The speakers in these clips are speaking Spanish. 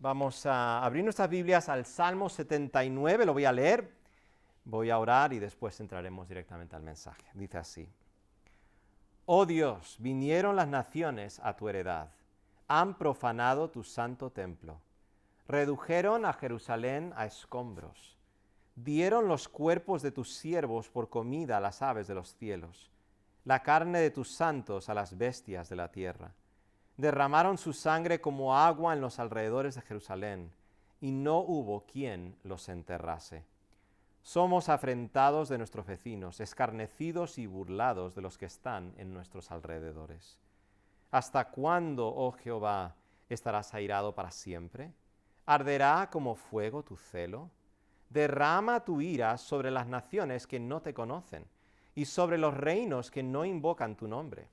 Vamos a abrir nuestras Biblias al Salmo 79, lo voy a leer, voy a orar y después entraremos directamente al mensaje. Dice así: Oh Dios, vinieron las naciones a tu heredad, han profanado tu santo templo, redujeron a Jerusalén a escombros, dieron los cuerpos de tus siervos por comida a las aves de los cielos, la carne de tus santos a las bestias de la tierra. Derramaron su sangre como agua en los alrededores de Jerusalén, y no hubo quien los enterrase. Somos afrentados de nuestros vecinos, escarnecidos y burlados de los que están en nuestros alrededores. ¿Hasta cuándo, oh Jehová, estarás airado para siempre? ¿Arderá como fuego tu celo? Derrama tu ira sobre las naciones que no te conocen, y sobre los reinos que no invocan tu nombre,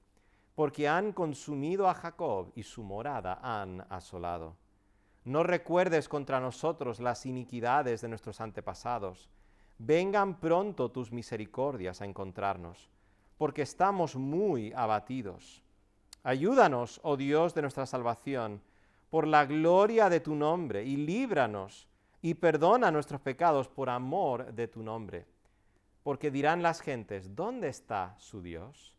porque han consumido a Jacob y su morada han asolado. No recuerdes contra nosotros las iniquidades de nuestros antepasados. Vengan pronto tus misericordias a encontrarnos, porque estamos muy abatidos. Ayúdanos, oh Dios de nuestra salvación, por la gloria de tu nombre, y líbranos, y perdona nuestros pecados por amor de tu nombre. Porque dirán las gentes, ¿dónde está su Dios?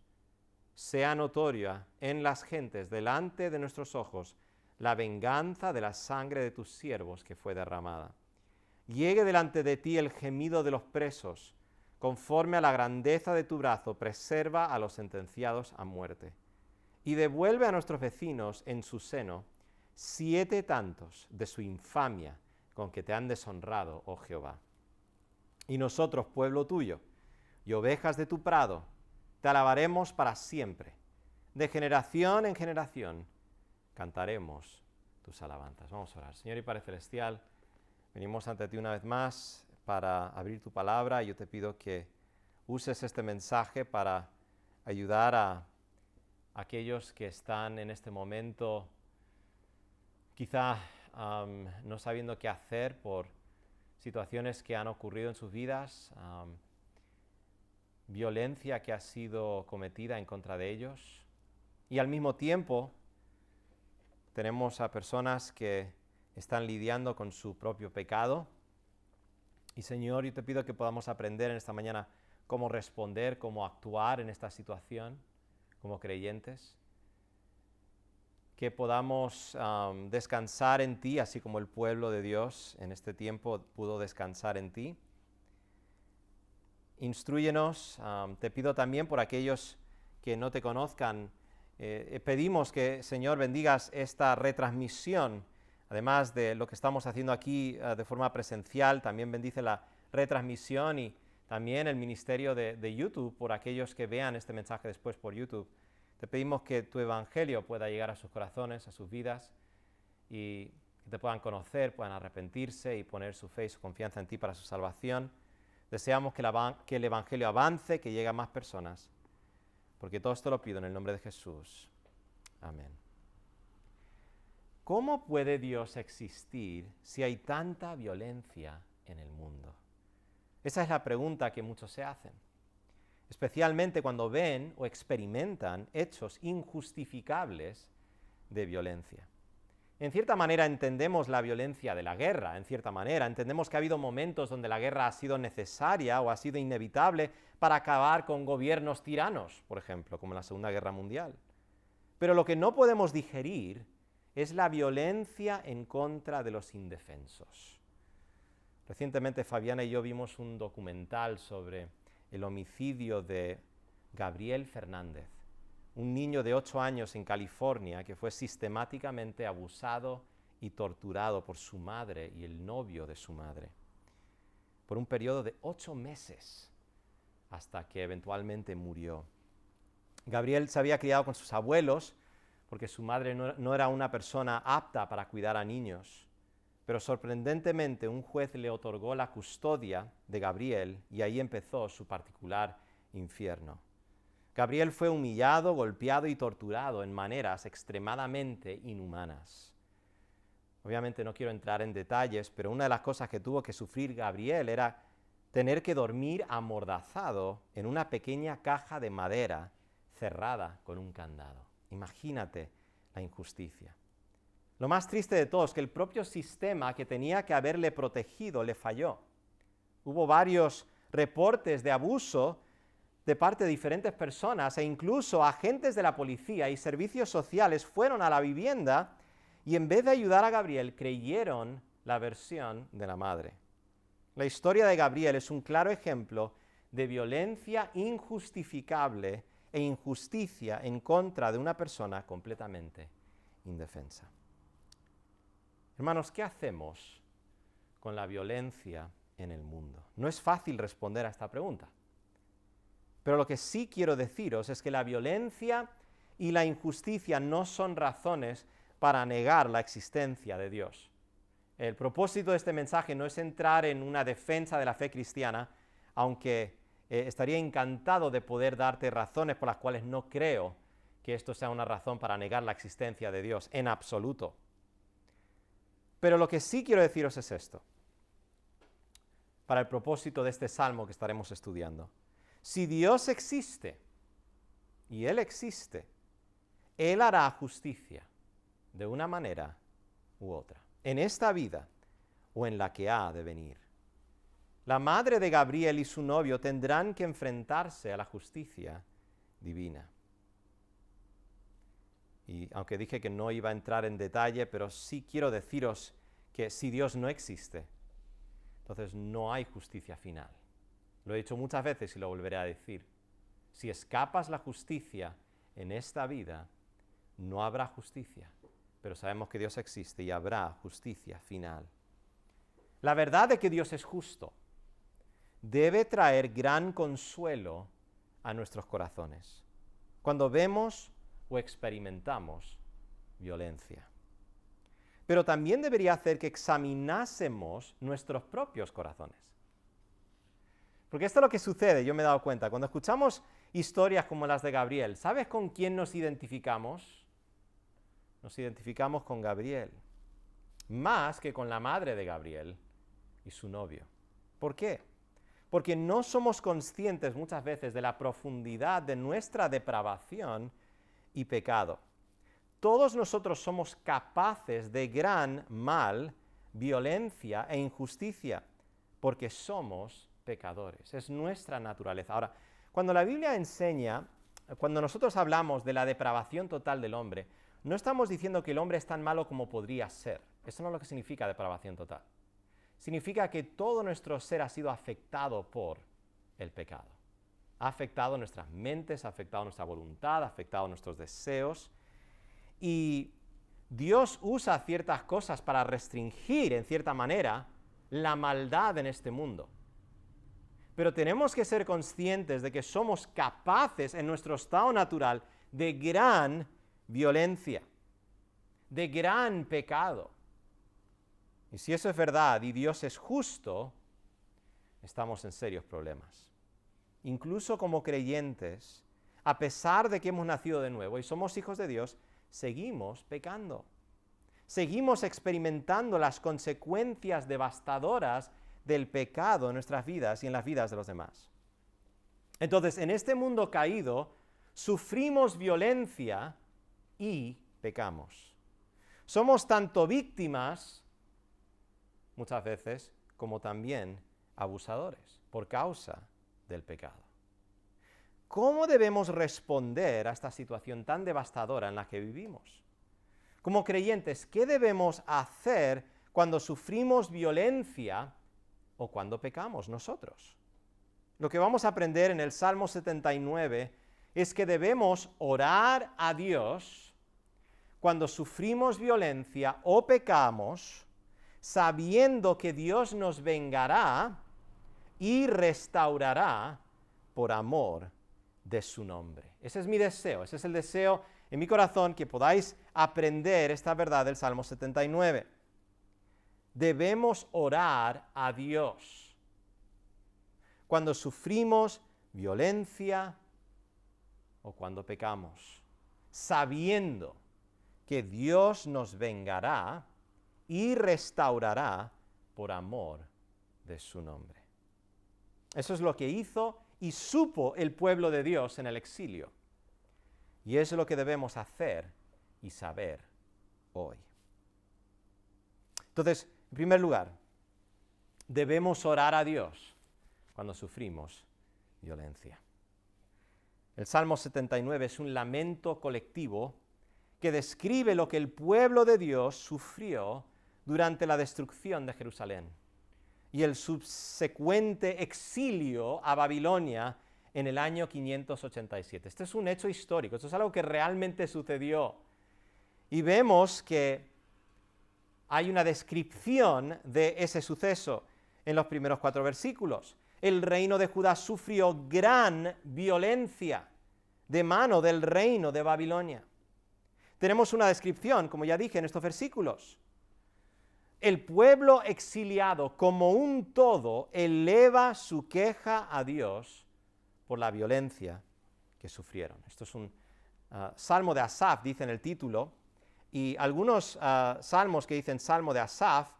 Sea notoria en las gentes delante de nuestros ojos la venganza de la sangre de tus siervos que fue derramada. Llegue delante de ti el gemido de los presos, conforme a la grandeza de tu brazo, preserva a los sentenciados a muerte. Y devuelve a nuestros vecinos en su seno 7 tantos de su infamia con que te han deshonrado, oh Jehová. Y nosotros, pueblo tuyo, y ovejas de tu prado, te alabaremos para siempre. De generación en generación cantaremos tus alabanzas. Vamos a orar. Señor y Padre Celestial, venimos ante ti una vez más para abrir tu palabra, y yo te pido que uses este mensaje para ayudar a aquellos que están en este momento quizá no sabiendo qué hacer por situaciones que han ocurrido en sus vidas, violencia que ha sido cometida en contra de ellos, y al mismo tiempo tenemos a personas que están lidiando con su propio pecado. Y Señor, yo te pido que podamos aprender en esta mañana cómo responder, cómo actuar en esta situación como creyentes, que podamos descansar en ti, así como el pueblo de Dios en este tiempo pudo descansar en ti. Instrúyenos, te pido también por aquellos que no te conozcan, pedimos que, Señor, bendigas esta retransmisión, además de lo que estamos haciendo aquí de forma presencial, también bendice la retransmisión y también el ministerio de YouTube, por aquellos que vean este mensaje después por YouTube. Te pedimos que tu evangelio pueda llegar a sus corazones, a sus vidas, y que te puedan conocer, puedan arrepentirse y poner su fe y su confianza en ti para su salvación. Deseamos que el evangelio avance, que llegue a más personas, porque todo esto lo pido en el nombre de Jesús. Amén. ¿Cómo puede Dios existir si hay tanta violencia en el mundo? Esa es la pregunta que muchos se hacen, especialmente cuando ven o experimentan hechos injustificables de violencia. En cierta manera entendemos la violencia de la guerra, en cierta manera entendemos que ha habido momentos donde la guerra ha sido necesaria o ha sido inevitable para acabar con gobiernos tiranos, por ejemplo, como en la Segunda Guerra Mundial. Pero lo que no podemos digerir es la violencia en contra de los indefensos. Recientemente Fabiana y yo vimos un documental sobre el homicidio de Gabriel Fernández, un niño de 8 años en California que fue sistemáticamente abusado y torturado por su madre y el novio de su madre, por un periodo de 8 meses, hasta que eventualmente murió. Gabriel se había criado con sus abuelos porque su madre no era una persona apta para cuidar a niños, pero sorprendentemente un juez le otorgó la custodia de Gabriel y ahí empezó su particular infierno. Gabriel fue humillado, golpeado y torturado en maneras extremadamente inhumanas. Obviamente no quiero entrar en detalles, pero una de las cosas que tuvo que sufrir Gabriel era tener que dormir amordazado en una pequeña caja de madera cerrada con un candado. Imagínate la injusticia. Lo más triste de todo es que el propio sistema que tenía que haberle protegido le falló. Hubo varios reportes de abuso de parte de diferentes personas e incluso agentes de la policía y servicios sociales fueron a la vivienda y en vez de ayudar a Gabriel creyeron la versión de la madre. La historia de Gabriel es un claro ejemplo de violencia injustificable e injusticia en contra de una persona completamente indefensa. Hermanos, ¿qué hacemos con la violencia en el mundo? No es fácil responder a esta pregunta. Pero lo que sí quiero deciros es que la violencia y la injusticia no son razones para negar la existencia de Dios. El propósito de este mensaje no es entrar en una defensa de la fe cristiana, aunque estaría encantado de poder darte razones por las cuales no creo que esto sea una razón para negar la existencia de Dios, en absoluto. Pero lo que sí quiero deciros es esto, para el propósito de este salmo que estaremos estudiando. Si Dios existe, y Él existe, Él hará justicia de una manera u otra, en esta vida o en la que ha de venir. La madre de Gabriel y su novio tendrán que enfrentarse a la justicia divina. Y aunque dije que no iba a entrar en detalle, pero sí quiero deciros que si Dios no existe, entonces no hay justicia final. Lo he dicho muchas veces y lo volveré a decir. Si escapas la justicia en esta vida, no habrá justicia. Pero sabemos que Dios existe y habrá justicia final. La verdad de que Dios es justo debe traer gran consuelo a nuestros corazones cuando vemos o experimentamos violencia. Pero también debería hacer que examinásemos nuestros propios corazones. Porque esto es lo que sucede, yo me he dado cuenta. Cuando escuchamos historias como las de Gabriel, ¿sabes con quién nos identificamos? Nos identificamos con Gabriel, más que con la madre de Gabriel y su novio. ¿Por qué? Porque no somos conscientes muchas veces de la profundidad de nuestra depravación y pecado. Todos nosotros somos capaces de gran mal, violencia e injusticia, porque somos pecadores. Es nuestra naturaleza. Ahora, cuando la Biblia enseña, cuando nosotros hablamos de la depravación total del hombre, no estamos diciendo que el hombre es tan malo como podría ser. Eso no es lo que significa depravación total. Significa que todo nuestro ser ha sido afectado por el pecado. Ha afectado nuestras mentes, ha afectado nuestra voluntad, ha afectado nuestros deseos. Y Dios usa ciertas cosas para restringir, en cierta manera, la maldad en este mundo. Pero tenemos que ser conscientes de que somos capaces, en nuestro estado natural, de gran violencia, de gran pecado. Y si eso es verdad y Dios es justo, estamos en serios problemas. Incluso como creyentes, a pesar de que hemos nacido de nuevo y somos hijos de Dios, seguimos pecando. Seguimos experimentando las consecuencias devastadoras del pecado en nuestras vidas y en las vidas de los demás. Entonces, en este mundo caído, sufrimos violencia y pecamos. Somos tanto víctimas, muchas veces, como también abusadores, por causa del pecado. ¿Cómo debemos responder a esta situación tan devastadora en la que vivimos? Como creyentes, ¿qué debemos hacer cuando sufrimos violencia o cuando pecamos nosotros? Lo que vamos a aprender en el Salmo 79 es que debemos orar a Dios cuando sufrimos violencia o pecamos, sabiendo que Dios nos vengará y restaurará por amor de su nombre. Ese es mi deseo, ese es el deseo en mi corazón, que podáis aprender esta verdad del Salmo 79. Debemos orar a Dios cuando sufrimos violencia o cuando pecamos, sabiendo que Dios nos vengará y restaurará por amor de su nombre. Eso es lo que hizo y supo el pueblo de Dios en el exilio. Y eso es lo que debemos hacer y saber hoy. Entonces, en primer lugar, debemos orar a Dios cuando sufrimos violencia. El Salmo 79 es un lamento colectivo que describe lo que el pueblo de Dios sufrió durante la destrucción de Jerusalén y el subsecuente exilio a Babilonia en el año 587. Este es un hecho histórico, esto es algo que realmente sucedió. Y vemos que hay una descripción de ese suceso en los primeros 4 versículos. El reino de Judá sufrió gran violencia de mano del reino de Babilonia. Tenemos una descripción, como ya dije en estos versículos. El pueblo exiliado como un todo eleva su queja a Dios por la violencia que sufrieron. Esto es un salmo de Asaf, dice en el título, y algunos salmos que dicen salmo de Asaf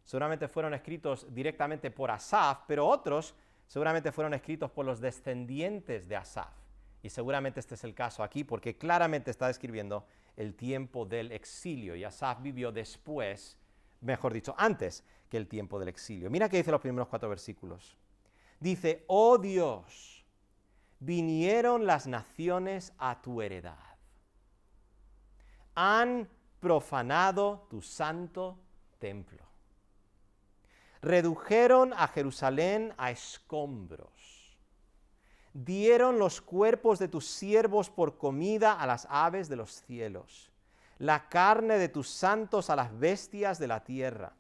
seguramente fueron escritos directamente por Asaf, pero otros seguramente fueron escritos por los descendientes de Asaf. Y seguramente este es el caso aquí, porque claramente está describiendo el tiempo del exilio, y Asaf vivió después, mejor dicho, antes que el tiempo del exilio. Mira qué dice los primeros 4 versículos. Dice, oh Dios, vinieron las naciones a tu heredad. Han profanado tu santo templo. Redujeron a Jerusalén a escombros. Dieron los cuerpos de tus siervos por comida a las aves de los cielos, la carne de tus santos a las bestias de la tierra.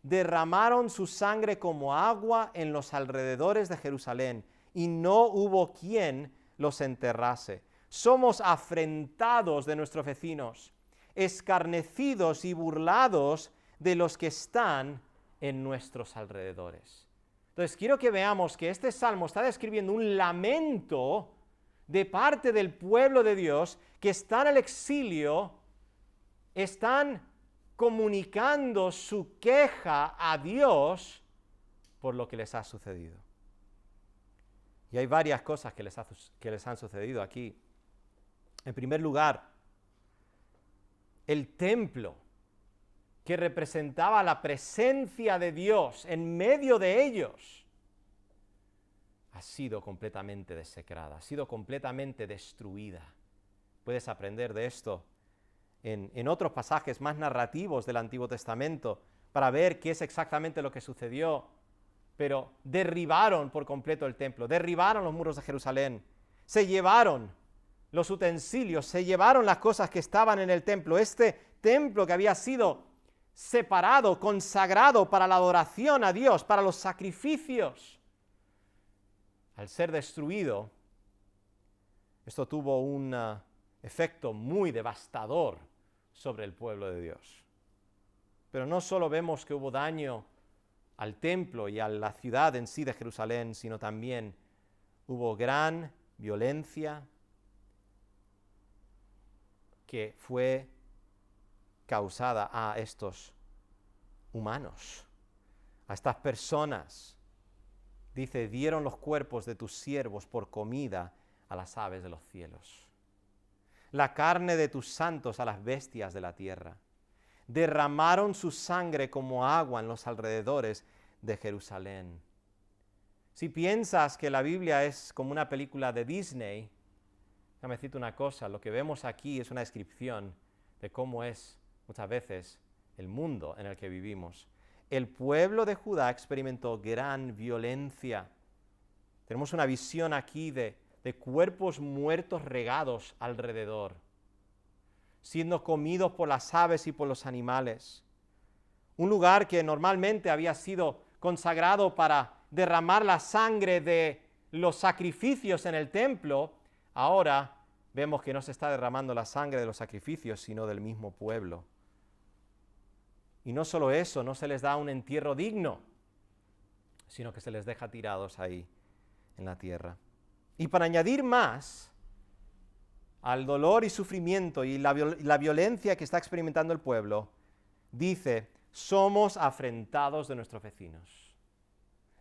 Derramaron su sangre como agua en los alrededores de Jerusalén, y no hubo quien los enterrase. Somos afrentados de nuestros vecinos, escarnecidos y burlados de los que están en nuestros alrededores. Entonces, quiero que veamos que este salmo está describiendo un lamento de parte del pueblo de Dios que está en el exilio, están comunicando su queja a Dios por lo que les ha sucedido. Y hay varias cosas que les han sucedido aquí. En primer lugar, el templo que representaba la presencia de Dios en medio de ellos, ha sido completamente desecrada, ha sido completamente destruida. Puedes aprender de esto en otros pasajes más narrativos del Antiguo Testamento para ver qué es exactamente lo que sucedió, pero derribaron por completo el templo, derribaron los muros de Jerusalén, se llevaron los utensilios, se llevaron las cosas que estaban en el templo. Este templo que había sido separado, consagrado para la adoración a Dios, para los sacrificios, al ser destruido, esto tuvo un efecto muy devastador sobre el pueblo de Dios. Pero no solo vemos que hubo daño al templo y a la ciudad en sí de Jerusalén, sino también hubo gran violencia que fue causada a estos humanos, a estas personas. Dice, dieron los cuerpos de tus siervos por comida a las aves de los cielos, la carne de tus santos a las bestias de la tierra. Derramaron su sangre como agua en los alrededores de Jerusalén. Si piensas que la Biblia es como una película de Disney, déjame decirte una cosa, lo que vemos aquí es una descripción de cómo es muchas veces el mundo en el que vivimos. El pueblo de Judá experimentó gran violencia. Tenemos una visión aquí de cuerpos muertos regados alrededor, siendo comidos por las aves y por los animales. Un lugar que normalmente había sido consagrado para derramar la sangre de los sacrificios en el templo, ahora vemos que no se está derramando la sangre de los sacrificios, sino del mismo pueblo. Y no solo eso, no se les da un entierro digno, sino que se les deja tirados ahí en la tierra. Y para añadir más al dolor y sufrimiento y la violencia que está experimentando el pueblo, dice, somos afrentados de nuestros vecinos,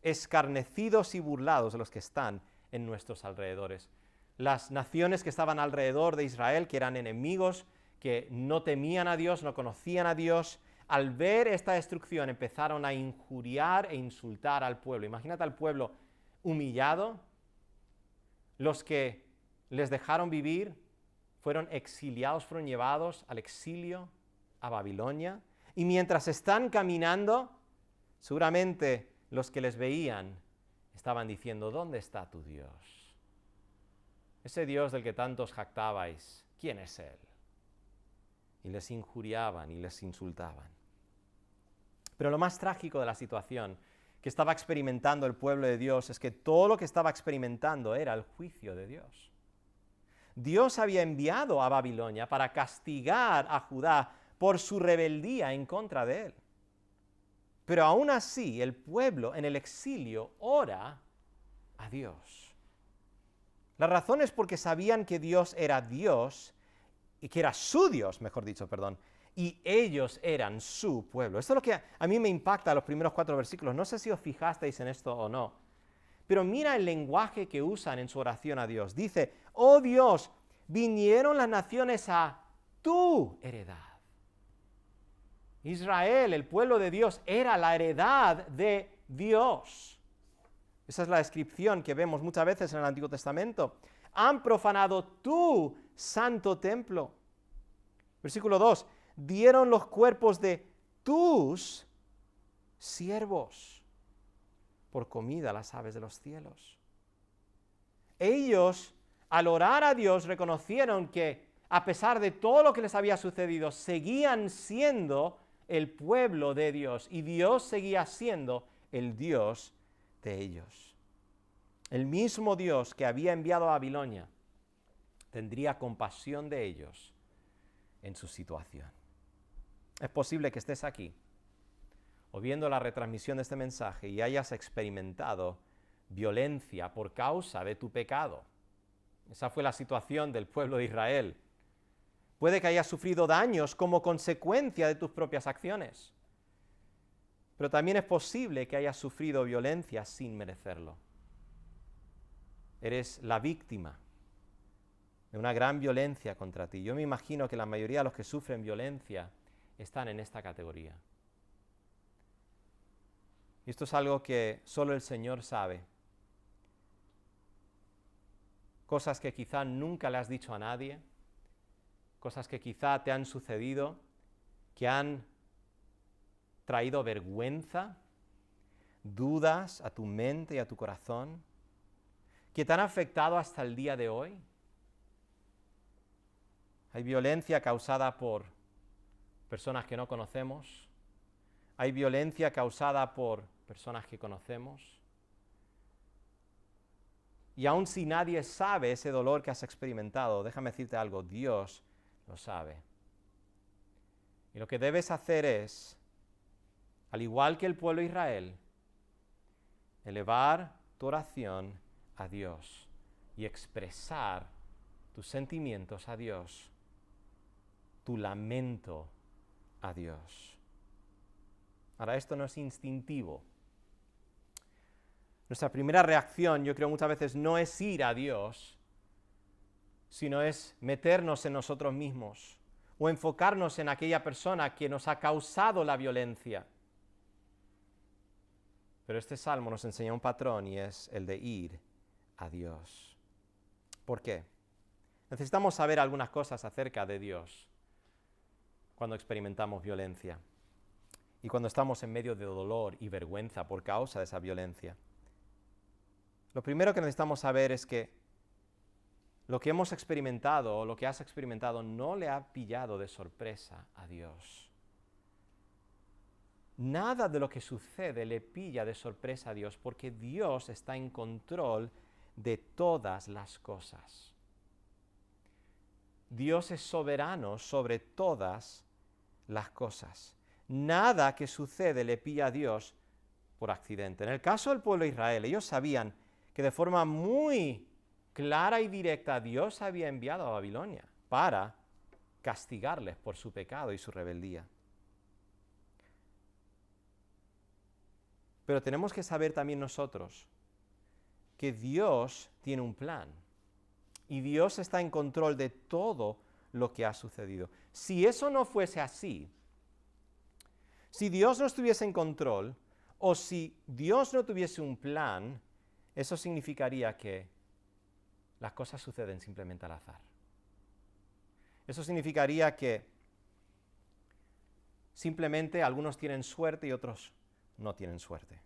escarnecidos y burlados de los que están en nuestros alrededores. Las naciones que estaban alrededor de Israel, que eran enemigos, que no temían a Dios, no conocían a Dios, al ver esta destrucción, empezaron a injuriar e insultar al pueblo. Imagínate al pueblo humillado. Los que les dejaron vivir fueron exiliados, fueron llevados al exilio a Babilonia. Y mientras están caminando, seguramente los que les veían estaban diciendo, ¿dónde está tu Dios? Ese Dios del que tantos jactabais, ¿quién es Él? Y les injuriaban y les insultaban. Pero lo más trágico de la situación que estaba experimentando el pueblo de Dios es que todo lo que estaba experimentando era el juicio de Dios. Dios había enviado a Babilonia para castigar a Judá por su rebeldía en contra de él. Pero aún así el pueblo en el exilio ora a Dios. La razón es porque sabían que Dios era Dios, y que era su Dios, mejor dicho, y ellos eran su pueblo. Esto es lo que a mí me impacta los primeros 4 versículos. No sé si os fijasteis en esto o no, pero mira el lenguaje que usan en su oración a Dios. Dice, oh Dios, vinieron las naciones a tu heredad. Israel, el pueblo de Dios, era la heredad de Dios. Esa es la descripción que vemos muchas veces en el Antiguo Testamento. Han profanado tu santo templo. Versículo 2. Dieron los cuerpos de tus siervos por comida a las aves de los cielos. Ellos, al orar a Dios, reconocieron que a pesar de todo lo que les había sucedido, seguían siendo el pueblo de Dios y Dios seguía siendo el Dios de ellos. El mismo Dios que había enviado a Babilonia tendría compasión de ellos en su situación. Es posible que estés aquí o viendo la retransmisión de este mensaje y hayas experimentado violencia por causa de tu pecado. Esa fue la situación del pueblo de Israel. Puede que hayas sufrido daños como consecuencia de tus propias acciones, pero también es posible que hayas sufrido violencia sin merecerlo. Eres la víctima de una gran violencia contra ti. Yo me imagino que la mayoría de los que sufren violencia están en esta categoría. Y esto es algo que solo el Señor sabe. Cosas que quizá nunca le has dicho a nadie, cosas que quizá te han sucedido, que han traído vergüenza, dudas a tu mente y a tu corazón, que te han afectado hasta el día de hoy. Hay violencia causada por personas que no conocemos. Hay violencia causada por personas que conocemos. Y aun si nadie sabe ese dolor que has experimentado, déjame decirte algo, Dios lo sabe. Y lo que debes hacer es, al igual que el pueblo de Israel, elevar tu oración a Dios y expresar tus sentimientos a Dios, tu lamento a Dios. Ahora, esto no es instintivo. Nuestra primera reacción, yo creo muchas veces, no es ir a Dios, sino es meternos en nosotros mismos o enfocarnos en aquella persona que nos ha causado la violencia. Pero este salmo nos enseña un patrón y es el de ir a Dios. ¿Por qué? Necesitamos saber algunas cosas acerca de Dios cuando experimentamos violencia y cuando estamos en medio de dolor y vergüenza por causa de esa violencia. Lo primero que necesitamos saber es que lo que hemos experimentado o lo que has experimentado no le ha pillado de sorpresa a Dios. Nada de lo que sucede le pilla de sorpresa a Dios porque Dios está en control de todas las cosas. Dios es soberano sobre todas las cosas. Nada que sucede le pilla a Dios por accidente. En el caso del pueblo de Israel, ellos sabían que de forma muy clara y directa Dios había enviado a Babilonia para castigarles por su pecado y su rebeldía. Pero tenemos que saber también nosotros que Dios tiene un plan y Dios está en control de todo lo que ha sucedido. Si eso no fuese así, Si Dios no estuviese en control, o si Dios no tuviese un plan, eso significaría que las cosas suceden simplemente al azar. Eso significaría que simplemente algunos tienen suerte y otros no tienen suerte.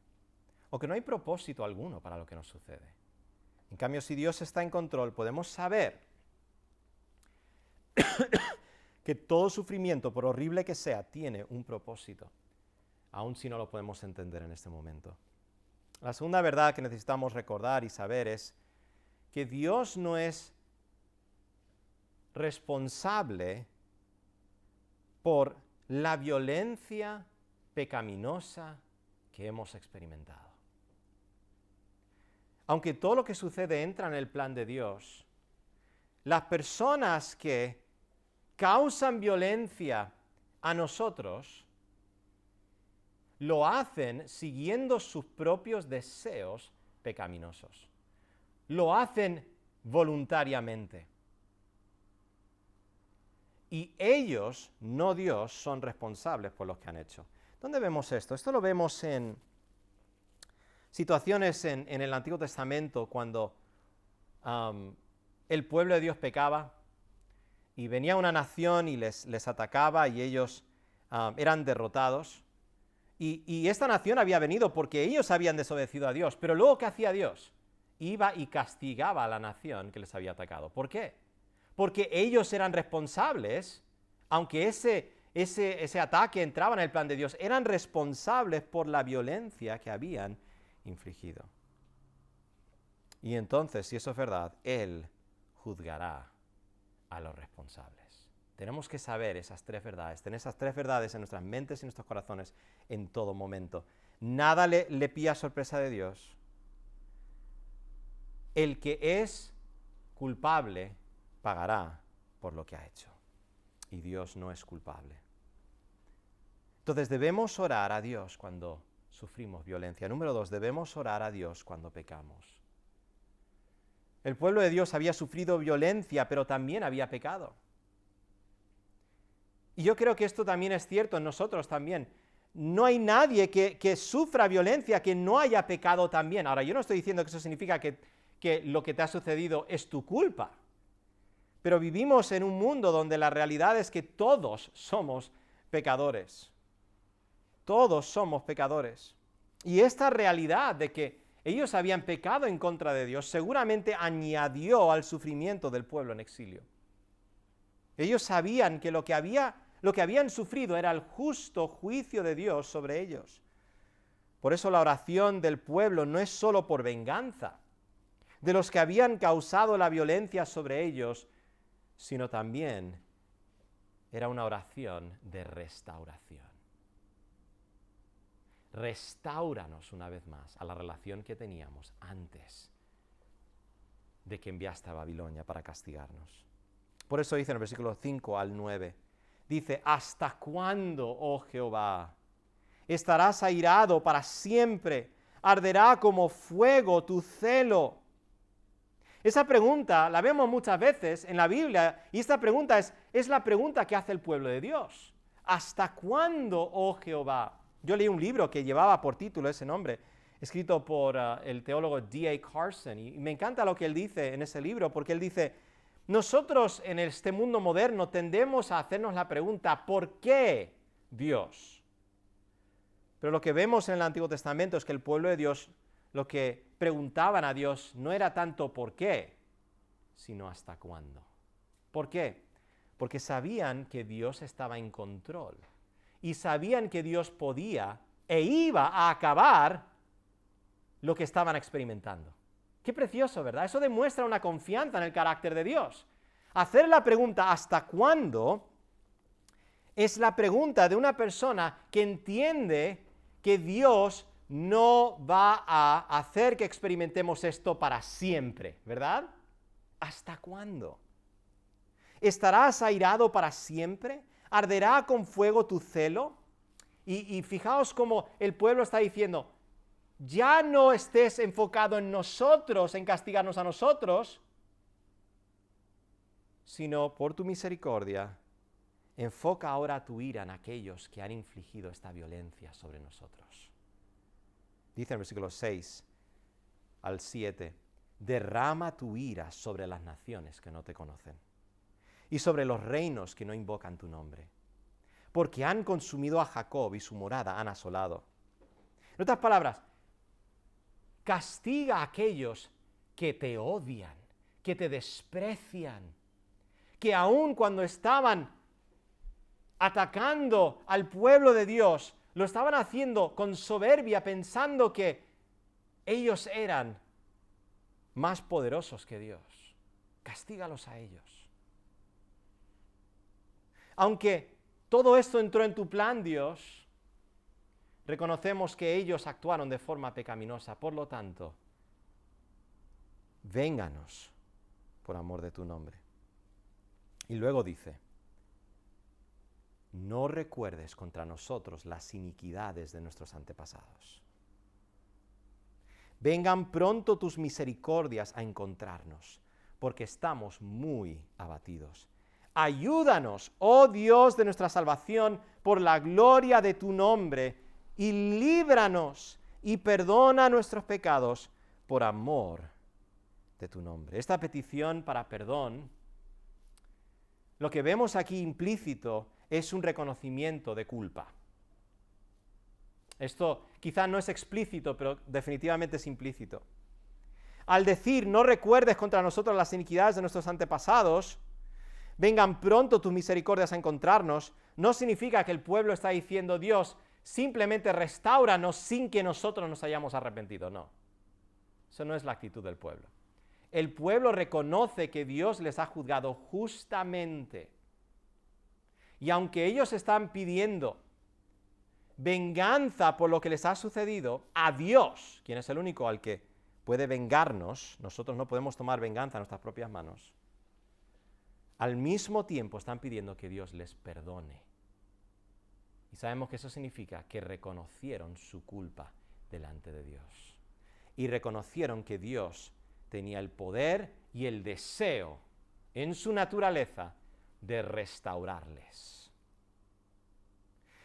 O que no hay propósito alguno para lo que nos sucede. En cambio, si Dios está en control, podemos saber que todo sufrimiento, por horrible que sea, tiene un propósito, aun si no lo podemos entender en este momento. La segunda verdad que necesitamos recordar y saber es que Dios no es responsable por la violencia pecaminosa que hemos experimentado. Aunque todo lo que sucede entra en el plan de Dios, las personas que causan violencia a nosotros lo hacen siguiendo sus propios deseos pecaminosos. Lo hacen voluntariamente. Y ellos, no Dios, son responsables por lo que han hecho. ¿Dónde vemos esto? Esto lo vemos en situaciones en el Antiguo Testamento cuando el pueblo de Dios pecaba y venía una nación y les atacaba y ellos eran derrotados. Y esta nación había venido porque ellos habían desobedecido a Dios. Pero luego, ¿qué hacía Dios? Iba y castigaba a la nación que les había atacado. ¿Por qué? Porque ellos eran responsables, aunque ese ataque entraba en el plan de Dios, eran responsables por la violencia que habían infligido. Y entonces, si eso es verdad, Él juzgará a los responsables. Tenemos que saber esas tres verdades, tener esas tres verdades en nuestras mentes y nuestros corazones en todo momento. Nada le pilla sorpresa de Dios. El que es culpable pagará por lo que ha hecho. Y Dios no es culpable. Entonces debemos orar a Dios cuando sufrimos violencia. Número 2, debemos orar a Dios cuando pecamos. El pueblo de Dios había sufrido violencia, pero también había pecado. Y yo creo que esto también es cierto en nosotros también. No hay nadie que sufra violencia que no haya pecado también. Ahora, yo no estoy diciendo que eso significa que lo que te ha sucedido es tu culpa. Pero vivimos en un mundo donde la realidad es que todos somos pecadores. Todos somos pecadores. Y esta realidad de que ellos habían pecado en contra de Dios seguramente añadió al sufrimiento del pueblo en exilio. Ellos sabían que lo que habían sufrido era el justo juicio de Dios sobre ellos. Por eso la oración del pueblo no es solo por venganza de los que habían causado la violencia sobre ellos, sino también era una oración de restauración. Restáuranos una vez más a la relación que teníamos antes de que enviaste a Babilonia para castigarnos. Por eso dice en el versículo 5 al 9, dice, ¿hasta cuándo, oh Jehová, estarás airado para siempre? ¿Arderá como fuego tu celo? Esa pregunta la vemos muchas veces en la Biblia y esta pregunta es la pregunta que hace el pueblo de Dios. ¿Hasta cuándo, oh Jehová? Yo leí un libro que llevaba por título ese nombre, escrito por el teólogo D.A. Carson, y me encanta lo que él dice en ese libro, porque él dice, nosotros en este mundo moderno tendemos a hacernos la pregunta, ¿por qué Dios? Pero lo que vemos en el Antiguo Testamento es que el pueblo de Dios, lo que preguntaban a Dios no era tanto por qué, sino hasta cuándo. ¿Por qué? Porque sabían que Dios estaba en control. Y sabían que Dios podía e iba a acabar lo que estaban experimentando. Qué precioso, ¿verdad? Eso demuestra una confianza en el carácter de Dios. Hacer la pregunta ¿hasta cuándo? Es la pregunta de una persona que entiende que Dios no va a hacer que experimentemos esto para siempre, ¿verdad? ¿Hasta cuándo? ¿Estarás airado para siempre? ¿Arderá con fuego tu celo? Y fijaos cómo el pueblo está diciendo, ya no estés enfocado en nosotros, en castigarnos a nosotros, sino por tu misericordia, enfoca ahora tu ira en aquellos que han infligido esta violencia sobre nosotros. Dice en el versículo 6 al 7, derrama tu ira sobre las naciones que no te conocen y sobre los reinos que no invocan tu nombre, porque han consumido a Jacob y su morada han asolado. En otras palabras, castiga a aquellos que te odian, que te desprecian, que aun cuando estaban atacando al pueblo de Dios, lo estaban haciendo con soberbia, pensando que ellos eran más poderosos que Dios. Castígalos a ellos. Aunque todo esto entró en tu plan, Dios, reconocemos que ellos actuaron de forma pecaminosa. Por lo tanto, vénganos por amor de tu nombre. Y luego dice, no recuerdes contra nosotros las iniquidades de nuestros antepasados. Vengan pronto tus misericordias a encontrarnos, porque estamos muy abatidos. Ayúdanos, oh Dios de nuestra salvación, por la gloria de tu nombre, y líbranos y perdona nuestros pecados por amor de tu nombre. Esta petición para perdón, lo que vemos aquí implícito es un reconocimiento de culpa. Esto quizá no es explícito, pero definitivamente es implícito. Al decir, no recuerdes contra nosotros las iniquidades de nuestros antepasados, vengan pronto tus misericordias a encontrarnos, no significa que el pueblo está diciendo, Dios, simplemente restáuranos sin que nosotros nos hayamos arrepentido. No, eso no es la actitud del pueblo. El pueblo reconoce que Dios les ha juzgado justamente. Y aunque ellos están pidiendo venganza por lo que les ha sucedido, a Dios, quien es el único al que puede vengarnos, nosotros no podemos tomar venganza en nuestras propias manos, al mismo tiempo están pidiendo que Dios les perdone. Y sabemos que eso significa que reconocieron su culpa delante de Dios. Y reconocieron que Dios tenía el poder y el deseo en su naturaleza de restaurarles.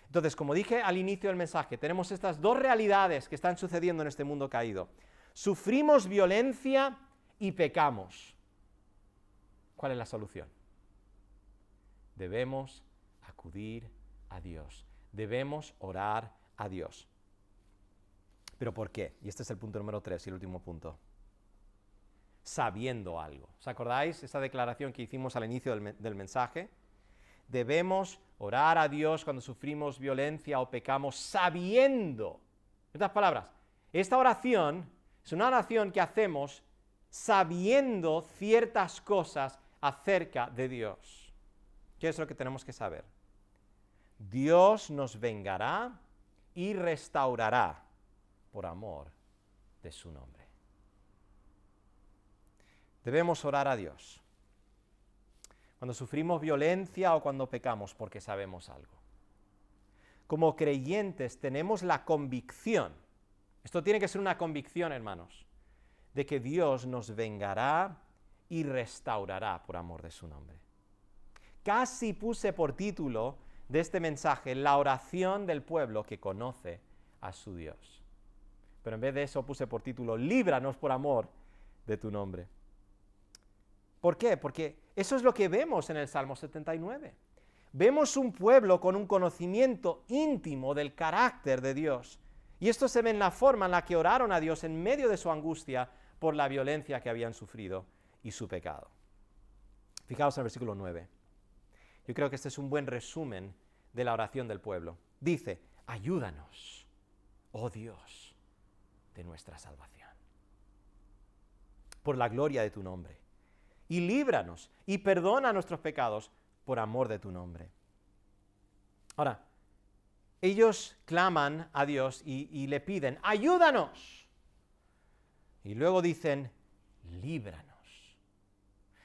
Entonces, como dije al inicio del mensaje, tenemos estas dos realidades que están sucediendo en este mundo caído. Sufrimos violencia y pecamos. ¿Cuál es la solución? Debemos acudir a Dios. Debemos orar a Dios. ¿Pero por qué? Y este es el punto número 3 y el último punto. Sabiendo algo. ¿Os acordáis esa declaración que hicimos al inicio del mensaje? Debemos orar a Dios cuando sufrimos violencia o pecamos sabiendo. En otras palabras, esta oración es una oración que hacemos sabiendo ciertas cosas acerca de Dios. ¿Qué es lo que tenemos que saber? Dios nos vengará y restaurará por amor de su nombre. Debemos orar a Dios cuando sufrimos violencia o cuando pecamos porque sabemos algo. Como creyentes tenemos la convicción, esto tiene que ser una convicción, hermanos, de que Dios nos vengará y restaurará por amor de su nombre. Casi puse por título de este mensaje la oración del pueblo que conoce a su Dios. Pero en vez de eso puse por título, líbranos por amor de tu nombre. ¿Por qué? Porque eso es lo que vemos en el Salmo 79. Vemos un pueblo con un conocimiento íntimo del carácter de Dios. Y esto se ve en la forma en la que oraron a Dios en medio de su angustia por la violencia que habían sufrido y su pecado. Fijaos en el versículo 9. Yo creo que este es un buen resumen de la oración del pueblo. Dice, ayúdanos, oh Dios, de nuestra salvación, por la gloria de tu nombre. Y líbranos y perdona nuestros pecados por amor de tu nombre. Ahora, ellos claman a Dios y le piden, ayúdanos. Y luego dicen, líbranos.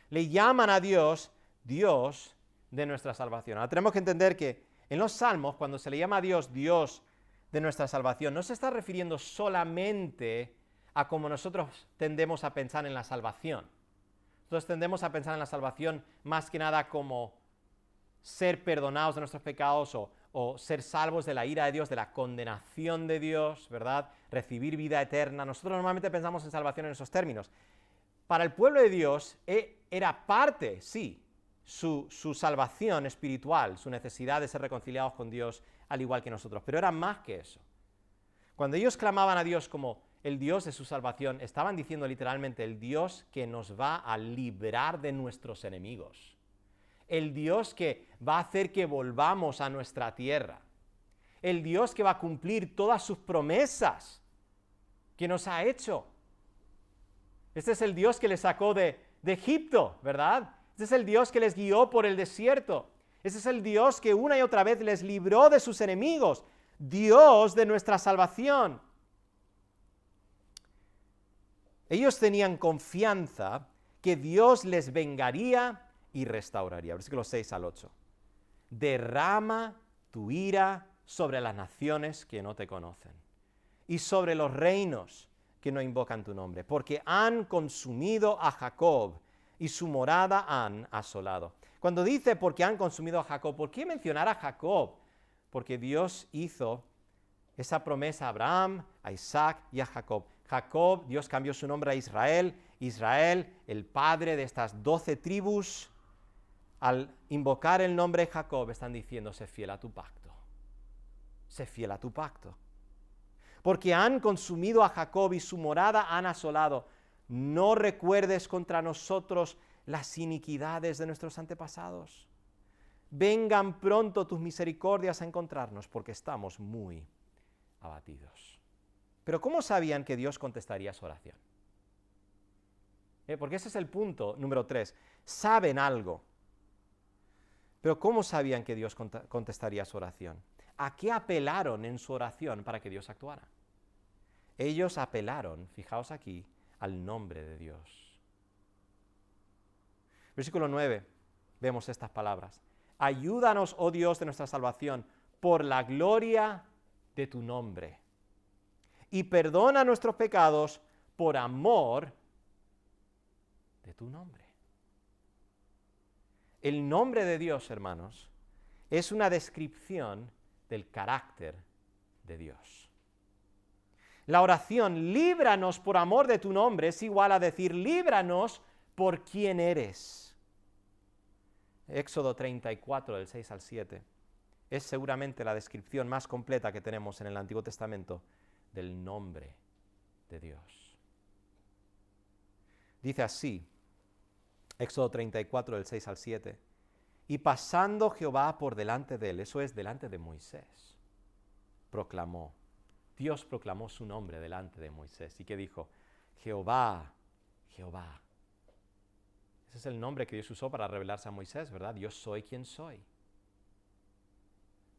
Le llaman a Dios, Dios de nuestra salvación. Ahora tenemos que entender que en los Salmos, cuando se le llama a Dios, Dios de nuestra salvación, no se está refiriendo solamente a cómo nosotros tendemos a pensar en la salvación. Nosotros tendemos a pensar en la salvación más que nada como ser perdonados de nuestros pecados o ser salvos de la ira de Dios, de la condenación de Dios, ¿verdad? Recibir vida eterna. Nosotros normalmente pensamos en salvación en esos términos. Para el pueblo de Dios era parte, sí, su salvación espiritual, su necesidad de ser reconciliados con Dios, al igual que nosotros, pero era más que eso. Cuando ellos clamaban a Dios como el Dios de su salvación, estaban diciendo literalmente el Dios que nos va a librar de nuestros enemigos, el Dios que va a hacer que volvamos a nuestra tierra, el Dios que va a cumplir todas sus promesas que nos ha hecho. Este es el Dios que les sacó de Egipto, ¿verdad? Este es el Dios que les guió por el desierto. Este es el Dios que una y otra vez les libró de sus enemigos. Dios de nuestra salvación. Ellos tenían confianza que Dios les vengaría y restauraría. Versículos 6 al 8. Derrama tu ira sobre las naciones que no te conocen y sobre los reinos que no invocan tu nombre, porque han consumido a Jacob y su morada han asolado. Cuando dice porque han consumido a Jacob, ¿por qué mencionar a Jacob? Porque Dios hizo esa promesa a Abraham, a Isaac y a Jacob. Jacob, Dios cambió su nombre a Israel. Israel, el padre de estas 12 tribus, al invocar el nombre de Jacob, están diciendo, sé fiel a tu pacto. Sé fiel a tu pacto. Porque han consumido a Jacob y su morada han asolado. No recuerdes contra nosotros las iniquidades de nuestros antepasados. Vengan pronto tus misericordias a encontrarnos, porque estamos muy abatidos. Pero ¿cómo sabían que Dios contestaría su oración? Porque ese es el punto número 3. Saben algo. Pero ¿cómo sabían que Dios contestaría su oración? ¿A qué apelaron en su oración para que Dios actuara? Ellos apelaron, fijaos aquí, al nombre de Dios. Versículo 9, vemos estas palabras. Ayúdanos, oh Dios de nuestra salvación, por la gloria de tu nombre. Y perdona nuestros pecados por amor de tu nombre. El nombre de Dios, hermanos, es una descripción del carácter de Dios. La oración, líbranos por amor de tu nombre, es igual a decir, líbranos por quién eres. Éxodo 34, del 6 al 7, es seguramente la descripción más completa que tenemos en el Antiguo Testamento del nombre de Dios. Dice así, Éxodo 34, del 6 al 7, y pasando Jehová por delante de él, eso es, delante de Moisés, Dios proclamó su nombre delante de Moisés. ¿Y qué dijo? Jehová, Jehová. Ese es el nombre que Dios usó para revelarse a Moisés, ¿verdad? Yo soy quien soy.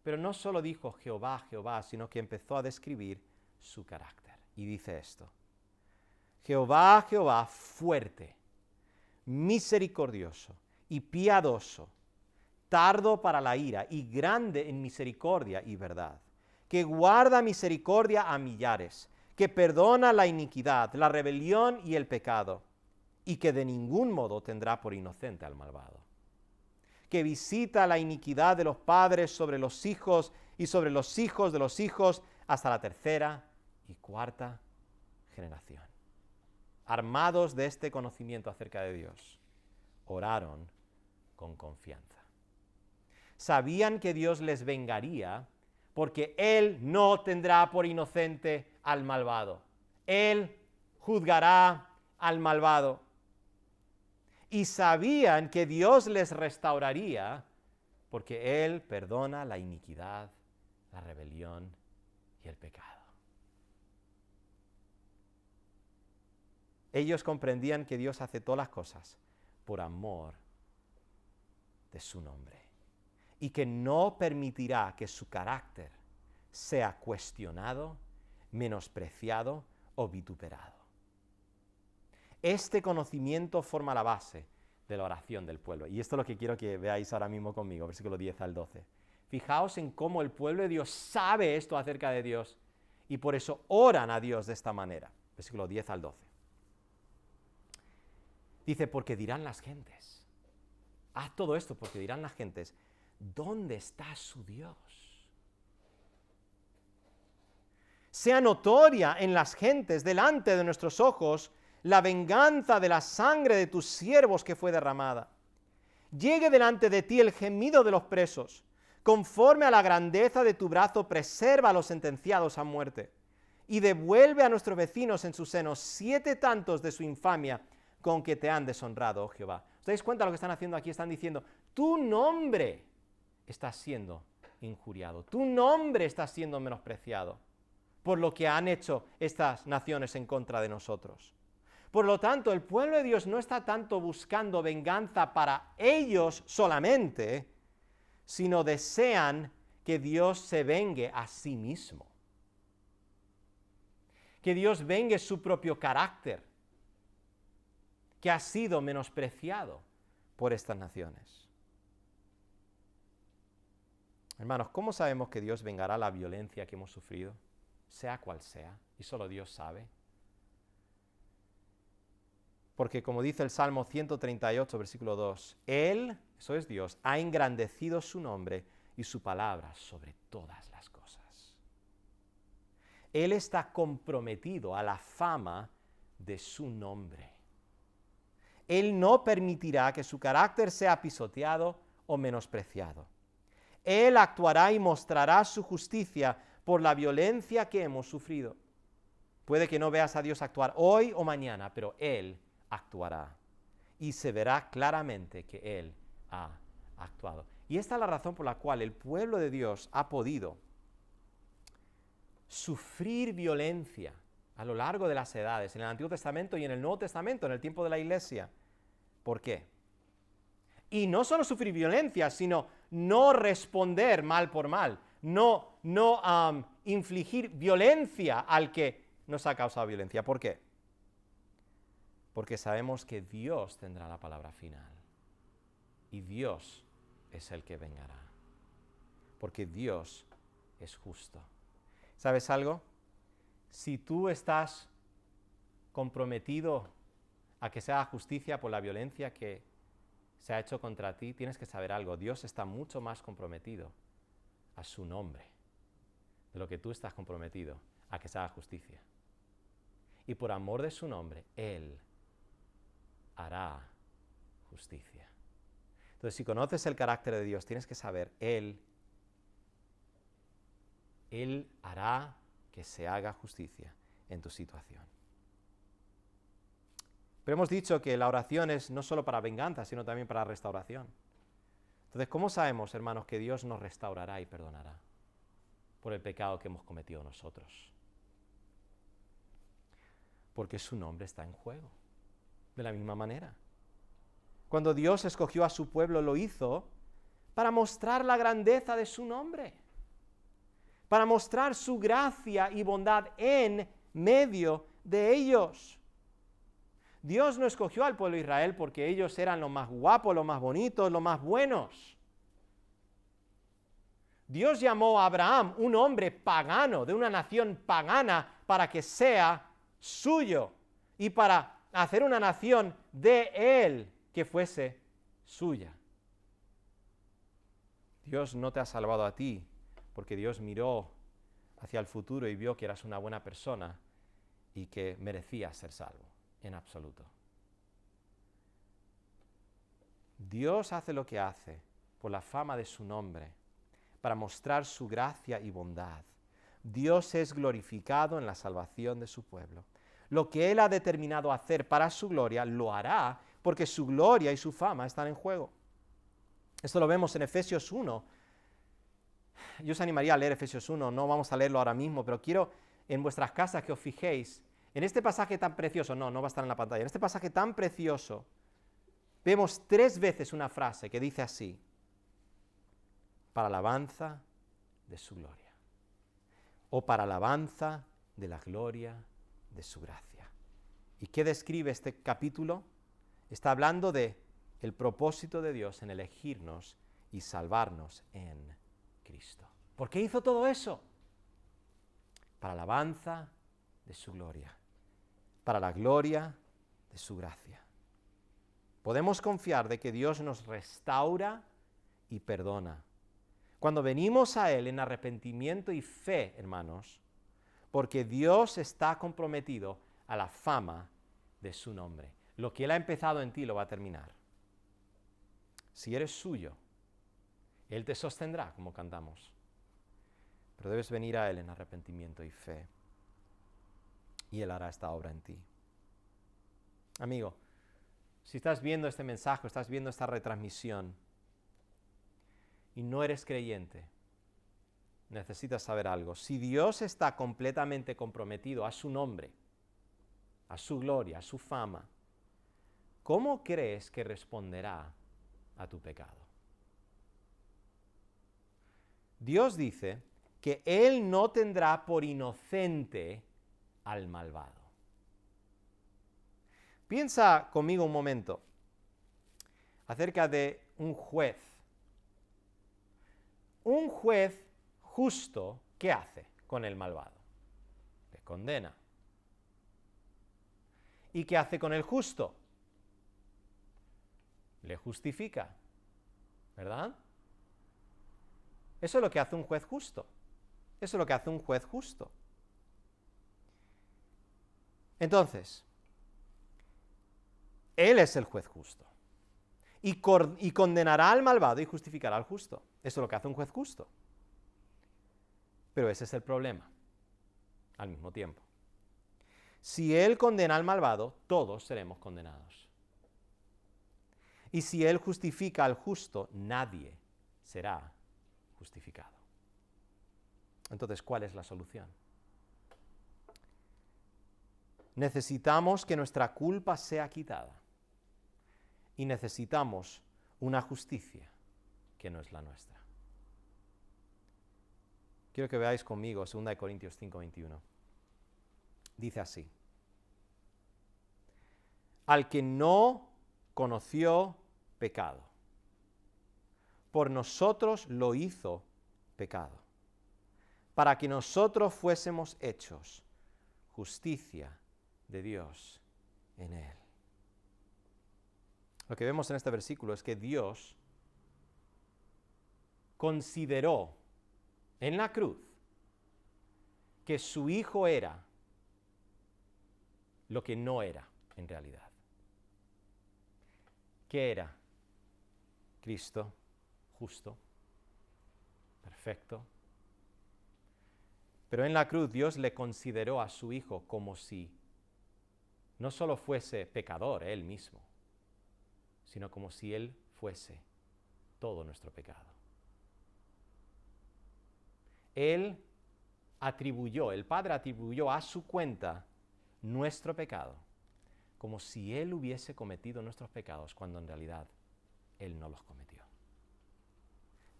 Pero no solo dijo Jehová, Jehová, sino que empezó a describir su carácter. Y dice esto: Jehová, Jehová, fuerte, misericordioso y piadoso, tardo para la ira y grande en misericordia y verdad, que guarda misericordia a millares, que perdona la iniquidad, la rebelión y el pecado, y que de ningún modo tendrá por inocente al malvado, que visita la iniquidad de los padres sobre los hijos y sobre los hijos de los hijos hasta la 3ª y 4ª generación. Armados de este conocimiento acerca de Dios, oraron con confianza. Sabían que Dios les vengaría porque Él no tendrá por inocente al malvado. Él juzgará al malvado. Y sabían que Dios les restauraría porque Él perdona la iniquidad, la rebelión y el pecado. Ellos comprendían que Dios hace todas las cosas por amor de su nombre y que no permitirá que su carácter sea cuestionado, menospreciado o vituperado. Este conocimiento forma la base de la oración del pueblo. Y esto es lo que quiero que veáis ahora mismo conmigo, versículo 10 al 12. Fijaos en cómo el pueblo de Dios sabe esto acerca de Dios y por eso oran a Dios de esta manera. Versículo 10 al 12. Dice, porque dirán las gentes. Haz todo esto porque dirán las gentes. ¿dónde está su Dios? Sea notoria en las gentes, delante de nuestros ojos, la venganza de la sangre de tus siervos que fue derramada. Llegue delante de ti el gemido de los presos. Conforme a la grandeza de tu brazo, preserva a los sentenciados a muerte. Y devuelve a nuestros vecinos en su seno 7 tantos de su infamia con que te han deshonrado, oh Jehová. ¿Os dais cuenta de lo que están haciendo aquí? Están diciendo, tu nombre está siendo injuriado, tu nombre está siendo menospreciado por lo que han hecho estas naciones en contra de nosotros. Por lo tanto, el pueblo de Dios no está tanto buscando venganza para ellos solamente, sino desean que Dios se vengue a sí mismo. Que Dios vengue su propio carácter, que ha sido menospreciado por estas naciones. Hermanos, ¿cómo sabemos que Dios vengará la violencia que hemos sufrido? Sea cual sea, y solo Dios sabe. Porque como dice el Salmo 138, versículo 2, Él, eso es Dios, ha engrandecido su nombre y su palabra sobre todas las cosas. Él está comprometido a la fama de su nombre. Él no permitirá que su carácter sea pisoteado o menospreciado. Él actuará y mostrará su justicia por la violencia que hemos sufrido. Puede que no veas a Dios actuar hoy o mañana, pero Él actuará. Y se verá claramente que Él ha actuado. Y esta es la razón por la cual el pueblo de Dios ha podido sufrir violencia a lo largo de las edades, en el Antiguo Testamento y en el Nuevo Testamento, en el tiempo de la Iglesia. ¿Por qué? Y no solo sufrir violencia, sino no responder mal por mal, no infligir violencia al que nos ha causado violencia. ¿Por qué? Porque sabemos que Dios tendrá la palabra final. Y Dios es el que vengará. Porque Dios es justo. ¿Sabes algo? Si tú estás comprometido a que se haga justicia por la violencia que se ha hecho contra ti, tienes que saber algo. Dios está mucho más comprometido a su nombre de lo que tú estás comprometido a que se haga justicia. Y por amor de su nombre, Él hará justicia. Entonces, si conoces el carácter de Dios, tienes que saber, Él hará que se haga justicia en tu situación. Pero hemos dicho que la oración es no solo para venganza, sino también para restauración. Entonces, ¿cómo sabemos, hermanos, que Dios nos restaurará y perdonará por el pecado que hemos cometido nosotros? Porque su nombre está en juego. De la misma manera. Cuando Dios escogió a su pueblo, lo hizo para mostrar la grandeza de su nombre. Para mostrar su gracia y bondad en medio de ellos. Dios no escogió al pueblo de Israel porque ellos eran los más guapos, los más bonitos, los más buenos. Dios llamó a Abraham, un hombre pagano, de una nación pagana, para que sea suyo y para hacer una nación de él que fuese suya. Dios no te ha salvado a ti porque Dios miró hacia el futuro y vio que eras una buena persona y que merecías ser salvo. En absoluto. Dios hace lo que hace por la fama de su nombre, para mostrar su gracia y bondad. Dios es glorificado en la salvación de su pueblo. Lo que Él ha determinado hacer para su gloria, lo hará, porque su gloria y su fama están en juego. Esto lo vemos en Efesios 1. Yo os animaría a leer Efesios 1, no vamos a leerlo ahora mismo, pero quiero en vuestras casas que os fijéis en este pasaje tan precioso, no va a estar en la pantalla, en este pasaje tan precioso, vemos 3 veces una frase que dice así, para alabanza de su gloria, o para alabanza de la gloria de su gracia. ¿Y qué describe este capítulo? Está hablando de el propósito de Dios en elegirnos y salvarnos en Cristo. ¿Por qué hizo todo eso? Para alabanza de su gloria, para la gloria de su gracia. Podemos confiar de que Dios nos restaura y perdona. Cuando venimos a Él en arrepentimiento y fe, hermanos, porque Dios está comprometido a la fama de su nombre. Lo que Él ha empezado en ti lo va a terminar. Si eres suyo, Él te sostendrá, como cantamos. Pero debes venir a Él en arrepentimiento y fe. Y Él hará esta obra en ti. Amigo, si estás viendo este mensaje, estás viendo esta retransmisión y no eres creyente, necesitas saber algo. Si Dios está completamente comprometido a su nombre, a su gloria, a su fama, ¿cómo crees que responderá a tu pecado? Dios dice que Él no tendrá por inocente al malvado. Piensa conmigo un momento acerca de un juez. Un juez justo, ¿qué hace con el malvado? Le condena. ¿Y qué hace con el justo? Le justifica, ¿verdad? Eso es lo que hace un juez justo. Eso es lo que hace un juez justo. Entonces, Él es el juez justo. Y condenará al malvado y justificará al justo. Eso es lo que hace un juez justo. Pero ese es el problema, al mismo tiempo. Si Él condena al malvado, todos seremos condenados. Y si Él justifica al justo, nadie será justificado. Entonces, ¿cuál es la solución? Necesitamos que nuestra culpa sea quitada. Y necesitamos una justicia que no es la nuestra. Quiero que veáis conmigo 2 Corintios 5:21. Dice así: al que no conoció pecado, por nosotros lo hizo pecado, para que nosotros fuésemos hechos justicia de Dios en Él. Lo que vemos en este versículo es que Dios consideró en la cruz que su Hijo era lo que no era en realidad. ¿Qué era? Cristo, justo, perfecto. Pero en la cruz Dios le consideró a su Hijo como si no solo fuese pecador Él mismo, sino como si Él fuese todo nuestro pecado. El Padre atribuyó a su cuenta nuestro pecado, como si Él hubiese cometido nuestros pecados, cuando en realidad Él no los cometió.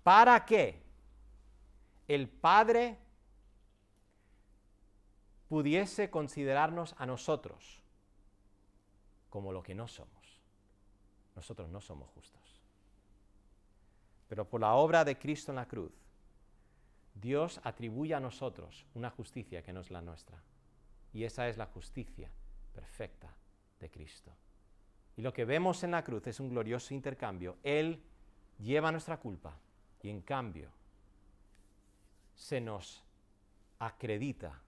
¿Para qué? El Padre pudiese considerarnos a nosotros como lo que no somos. Nosotros no somos justos. Pero por la obra de Cristo en la cruz, Dios atribuye a nosotros una justicia que no es la nuestra. Y esa es la justicia perfecta de Cristo. Y lo que vemos en la cruz es un glorioso intercambio. Él lleva nuestra culpa y en cambio se nos acredita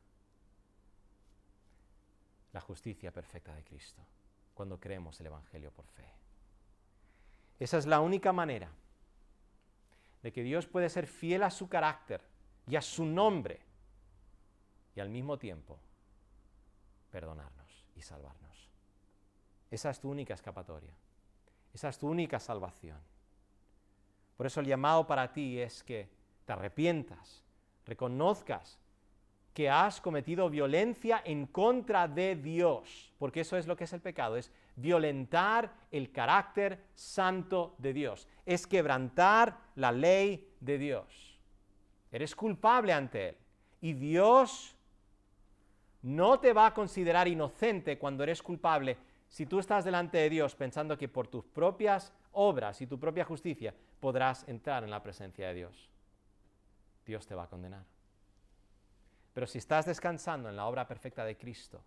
la justicia perfecta de Cristo cuando creemos el Evangelio por fe. Esa es la única manera de que Dios puede ser fiel a su carácter y a su nombre y al mismo tiempo perdonarnos y salvarnos. Esa es tu única escapatoria. Esa es tu única salvación. Por eso el llamado para ti es que te arrepientas, reconozcas que has cometido violencia en contra de Dios, porque eso es lo que es el pecado, es violentar el carácter santo de Dios, es quebrantar la ley de Dios. Eres culpable ante Él y Dios no te va a considerar inocente cuando eres culpable si tú estás delante de Dios pensando que por tus propias obras y tu propia justicia podrás entrar en la presencia de Dios. Dios te va a condenar. Pero si estás descansando en la obra perfecta de Cristo,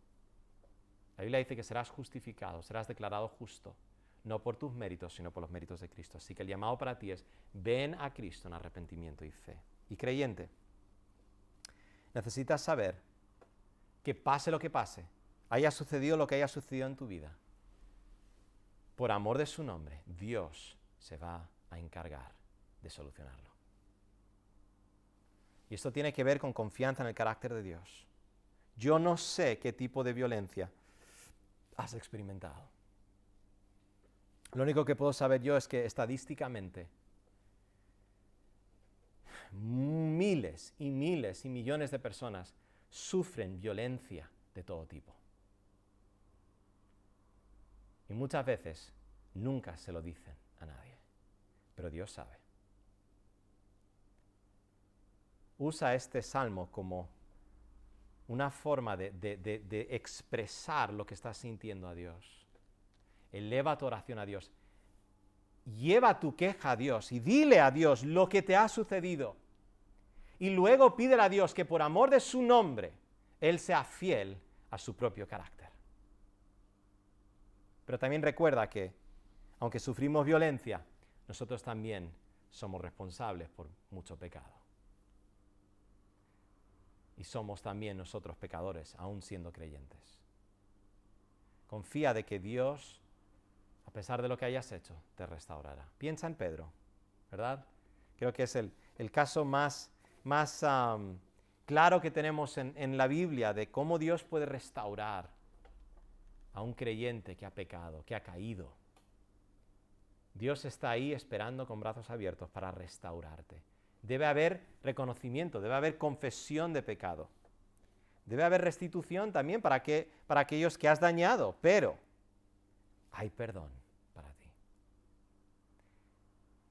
la Biblia dice que serás justificado, serás declarado justo, no por tus méritos, sino por los méritos de Cristo. Así que el llamado para ti es, ven a Cristo en arrepentimiento y fe. Y creyente, necesitas saber que pase lo que pase, haya sucedido lo que haya sucedido en tu vida, por amor de su nombre, Dios se va a encargar de solucionarlo. Y esto tiene que ver con confianza en el carácter de Dios. Yo no sé qué tipo de violencia has experimentado. Lo único que puedo saber yo es que estadísticamente miles y miles y millones de personas sufren violencia de todo tipo. Y muchas veces nunca se lo dicen a nadie, pero Dios sabe. Usa este salmo como una forma de expresar lo que estás sintiendo a Dios. Eleva tu oración a Dios. Lleva tu queja a Dios y dile a Dios lo que te ha sucedido. Y luego pídele a Dios que por amor de su nombre, Él sea fiel a su propio carácter. Pero también recuerda que, aunque sufrimos violencia, nosotros también somos responsables por mucho pecado. Y somos también nosotros pecadores, aún siendo creyentes. Confía de que Dios, a pesar de lo que hayas hecho, te restaurará. Piensa en Pedro, ¿verdad? Creo que es el caso más claro que tenemos en la Biblia de cómo Dios puede restaurar a un creyente que ha pecado, que ha caído. Dios está ahí esperando con brazos abiertos para restaurarte. Debe haber reconocimiento, debe haber confesión de pecado. Debe haber restitución también para aquellos que has dañado, pero hay perdón para ti.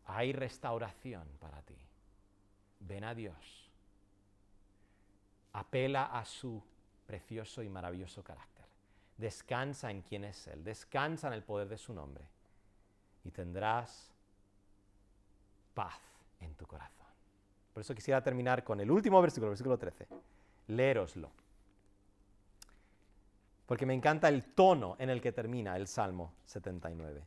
Hay restauración para ti. Ven a Dios. Apela a su precioso y maravilloso carácter. Descansa en quién es Él. Descansa en el poder de su nombre. Y tendrás paz en tu corazón. Por eso quisiera terminar con el último versículo, el versículo 13. Léeroslo. Porque me encanta el tono en el que termina el Salmo 79.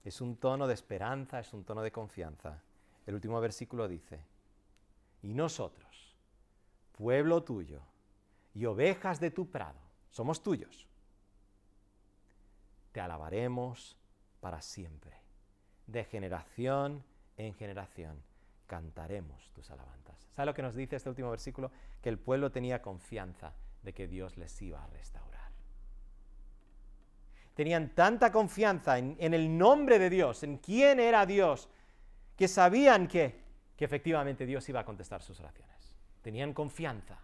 Es un tono de esperanza, es un tono de confianza. El último versículo dice, y nosotros, pueblo tuyo y ovejas de tu prado, somos tuyos. Te alabaremos para siempre. De generación en generación cantaremos tus alabanzas. ¿Sabe lo que nos dice este último versículo? Que el pueblo tenía confianza de que Dios les iba a restaurar. Tenían tanta confianza en el nombre de Dios, en quién era Dios, que sabían que efectivamente Dios iba a contestar sus oraciones. Tenían confianza.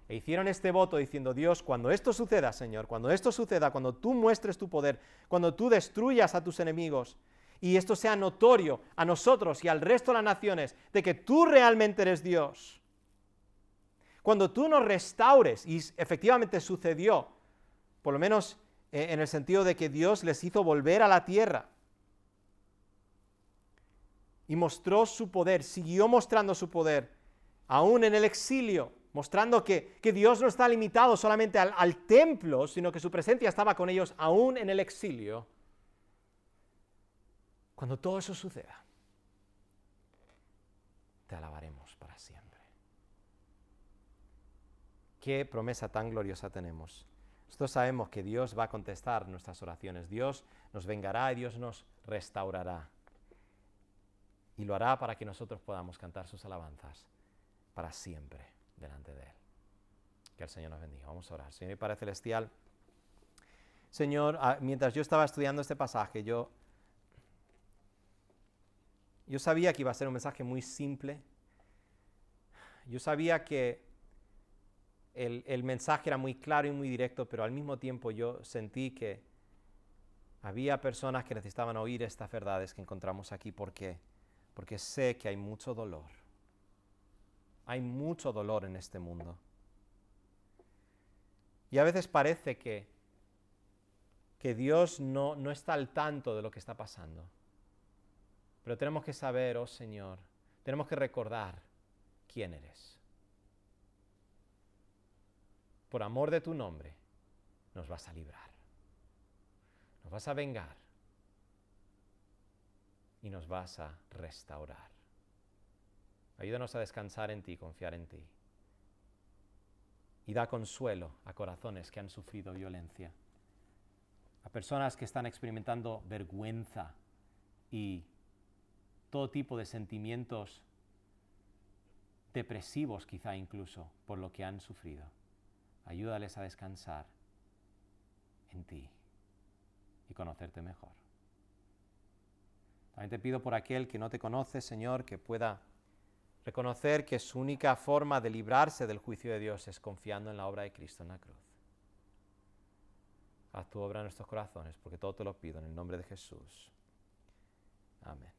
E hicieron este voto diciendo, Dios, cuando esto suceda, Señor, cuando esto suceda, cuando tú muestres tu poder, cuando tú destruyas a tus enemigos, y esto sea notorio a nosotros y al resto de las naciones, de que tú realmente eres Dios. Cuando tú nos restaures, y efectivamente sucedió, por lo menos en el sentido de que Dios les hizo volver a la tierra, y mostró su poder, siguió mostrando su poder, aún en el exilio, mostrando que Dios no está limitado solamente al templo, sino que su presencia estaba con ellos aún en el exilio. Cuando todo eso suceda, te alabaremos para siempre. Qué promesa tan gloriosa tenemos. Nosotros sabemos que Dios va a contestar nuestras oraciones. Dios nos vengará y Dios nos restaurará. Y lo hará para que nosotros podamos cantar sus alabanzas para siempre delante de Él. Que el Señor nos bendiga. Vamos a orar. Señor y Padre Celestial, Señor, mientras yo estaba estudiando este pasaje, yo sabía que iba a ser un mensaje muy simple. Yo sabía que el mensaje era muy claro y muy directo, pero al mismo tiempo yo sentí que había personas que necesitaban oír estas verdades que encontramos aquí porque sé que hay mucho dolor. Hay mucho dolor en este mundo. Y a veces parece que Dios no está al tanto de lo que está pasando. Pero tenemos que saber, oh Señor, tenemos que recordar quién eres. Por amor de tu nombre, nos vas a librar. nos vas a vengar y nos vas a restaurar. Ayúdanos a descansar en ti, confiar en ti. Y da consuelo a corazones que han sufrido violencia, a personas que están experimentando vergüenza y todo tipo de sentimientos depresivos, quizá incluso, por lo que han sufrido. Ayúdales a descansar en ti y conocerte mejor. También te pido por aquel que no te conoce, Señor, que pueda reconocer que su única forma de librarse del juicio de Dios es confiando en la obra de Cristo en la cruz. Haz tu obra en nuestros corazones, porque todo te lo pido en el nombre de Jesús. Amén.